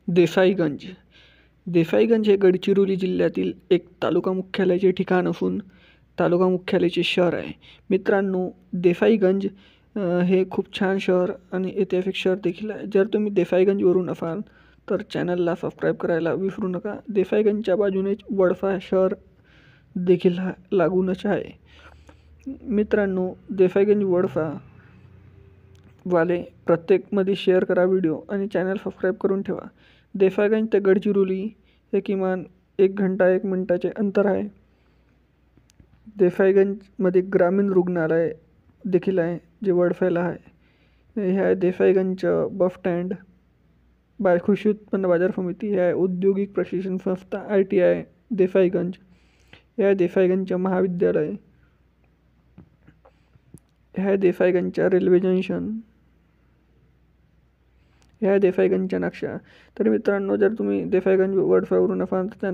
देसाईगंज. देसाईगंज हे गडचिरोली जिल्ह्यातील एक तालुका मुख्यालयाचे ठिकाण असून तालुका मुख्यालयाचे शहर आहे. मित्रांनो, देसाईगंज हे खूप छान शहर आणि ऐतिहासिक शहर देखील आहे. जर तुम्ही देसाईगंजवरून असाल तर चॅनलला सबस्क्राईब करायला विसरू नका. देसाईगंजच्या बाजूनेच वडसा शहर देखील लागूनच आहे. मित्रांनो, देसाईगंज वडसा वाले प्रत्येकमध्ये शेअर करा व्हिडिओ आणि चॅनल सबस्क्राईब करून ठेवा. देसाईगंज ते गडचिरोली हे किमान 1 घंटा 1 मिनटाचे अंतर आहे. देसाईगंजमध्ये ग्रामीण रुग्णालय देखील आहे जे वडसाला आहे. हे आहे देसाईगंजचं बस स्टँड. कृषी उत्पन्न बाजार समिती. हे आहे औद्योगिक प्रशिक्षण संस्था ITI देसाईगंज. हे आहे देसाईगंजचं महाविद्यालय. हे आहे देसाईगंजच्या रेल्वे जंक्शन. हे आहे देसाईगंजच्या नक्षा. तर मित्रांनो, जर तुम्ही देसाईगंज वडसावरून असाल तर